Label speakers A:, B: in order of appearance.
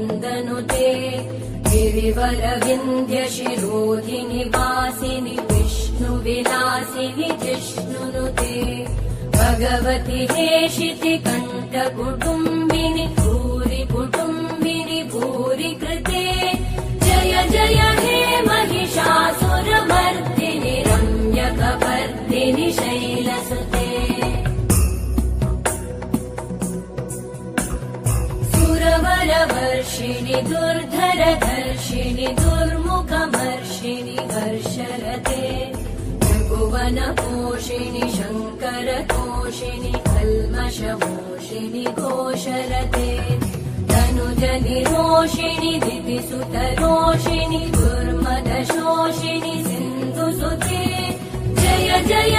A: नन्दनुते गिरिवरविन्द्यशिरोधिनि वासिनि विष्णुविलासिनि जिष्णुनुते भगवति हेशिति कण्ठकुटुम्बिनि भूरि कुटुम्बिनि भूरि कृते जय जय हे महिषासुरमर्दिनि रम्यकपर्दिनि शैलसुते सुरवरवर्षिणि दुर्धरधर्षिणि दुर्मुखमर्षिणि हर्षरते भुवनपोषिणि शङ्करतोषिणि कल्मषमोषिणि घोषरते तनुजनिरोषिणि दितिसुतरोषिणि दुर्मदशोषिणि सिन्धुसुते जय जय